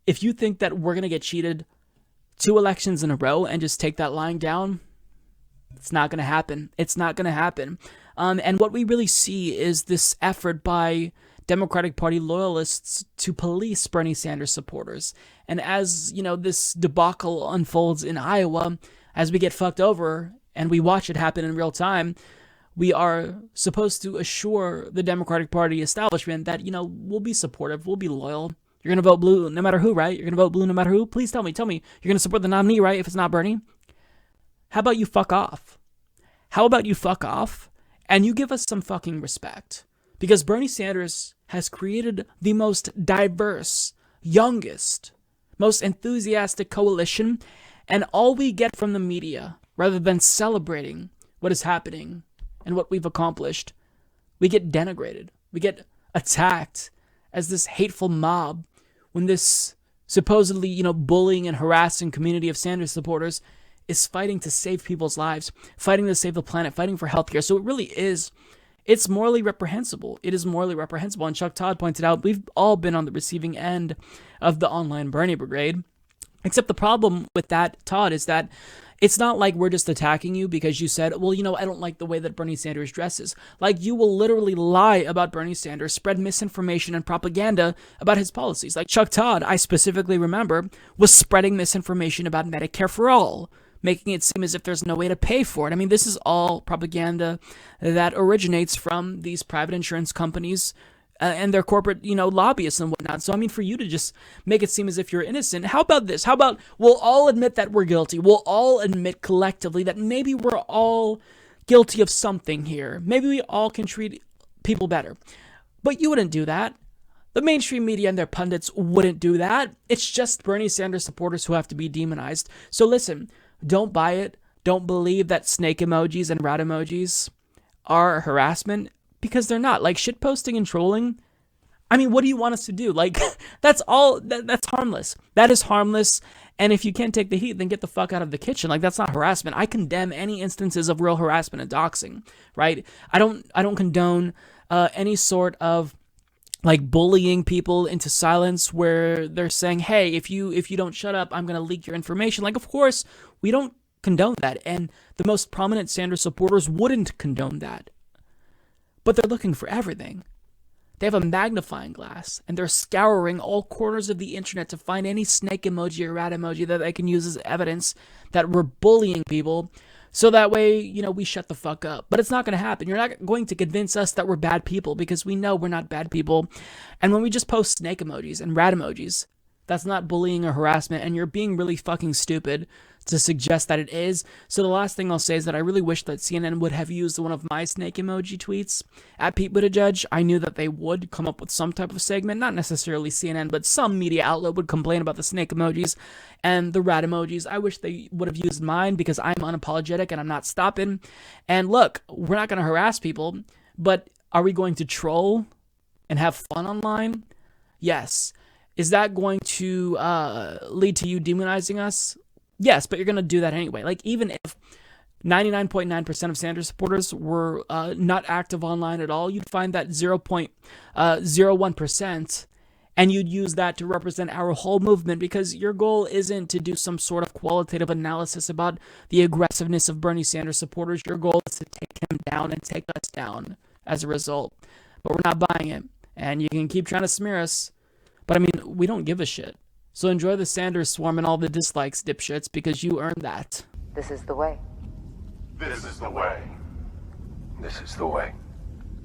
if you think that we're going to get cheated 2 elections in a row and just take that lying down, it's not going to happen. It's not going to happen. And what we really see is this effort by Democratic Party loyalists to police Bernie Sanders supporters. And as, this debacle unfolds in Iowa, as we get fucked over and we watch it happen in real time, we are supposed to assure the Democratic Party establishment that, we'll be supportive, we'll be loyal. You're going to vote blue no matter who, right? You're going to vote blue no matter who? Please tell me. You're going to support the nominee, right, if it's not Bernie? How about you fuck off? How about you fuck off and you give us some fucking respect? Because Bernie Sanders has created the most diverse, youngest, most enthusiastic coalition, and all we get from the media, rather than celebrating what is happening and what we've accomplished, we get denigrated. We get attacked as this hateful mob when this supposedly, bullying and harassing community of Sanders supporters is fighting to save people's lives, fighting to save the planet, fighting for healthcare. So it really is, it's morally reprehensible. It is morally reprehensible. And Chuck Todd pointed out, we've all been on the receiving end of the online Bernie brigade. Except the problem with that, Todd, is that it's not like we're just attacking you because you said, well, I don't like the way that Bernie Sanders dresses. Like, you will literally lie about Bernie Sanders, spread misinformation and propaganda about his policies. Like Chuck Todd, I specifically remember, was spreading misinformation about Medicare for all, making it seem as if there's no way to pay for it. I mean, this is all propaganda that originates from these private insurance companies and their corporate, lobbyists and whatnot. So, I mean, for you to just make it seem as if you're innocent, how about this? How about we'll all admit that we're guilty. We'll all admit collectively that maybe we're all guilty of something here. Maybe we all can treat people better. But you wouldn't do that. The mainstream media and their pundits wouldn't do that. It's just Bernie Sanders supporters who have to be demonized. So listen, don't buy it. Don't believe that snake emojis and rat emojis are harassment. Because they're not. Like, shitposting and trolling, I mean, what do you want us to do? Like, that's all, that's harmless. That is harmless, and if you can't take the heat, then get the fuck out of the kitchen. Like, that's not harassment. I condemn any instances of real harassment and doxing, right? I don't condone any sort of, like, bullying people into silence where they're saying, hey, if you don't shut up, I'm going to leak your information. Like, of course, we don't condone that, and the most prominent Sanders supporters wouldn't condone that. But they're looking for everything. They have a magnifying glass, and they're scouring all corners of the internet to find any snake emoji or rat emoji that they can use as evidence that we're bullying people, so that way, we shut the fuck up. But it's not going to happen. You're not going to convince us that we're bad people, because we know we're not bad people. And when we just post snake emojis and rat emojis, that's not bullying or harassment, and you're being really fucking stupid to suggest that it is. So the last thing I'll say is that I really wish that CNN would have used one of my snake emoji tweets at Pete Buttigieg. I knew that they would come up with some type of segment, not necessarily CNN, but some media outlet would complain about the snake emojis and the rat emojis. I wish they would have used mine, because I'm unapologetic and I'm not stopping. And look, we're not going to harass people, but are we going to troll and have fun online? Yes. Is that going to lead to you demonizing us? Yes, but you're going to do that anyway. Like, even if 99.9% of Sanders supporters were not active online at all, you'd find that 0.01%, and you'd use that to represent our whole movement, because your goal isn't to do some sort of qualitative analysis about the aggressiveness of Bernie Sanders supporters. Your goal is to take him down and take us down as a result. But we're not buying it, and you can keep trying to smear us, but I mean, we don't give a shit. So enjoy the Sanders swarm and all the dislikes, dipshits, because you earned that. This is the way. This is the way. This is the way.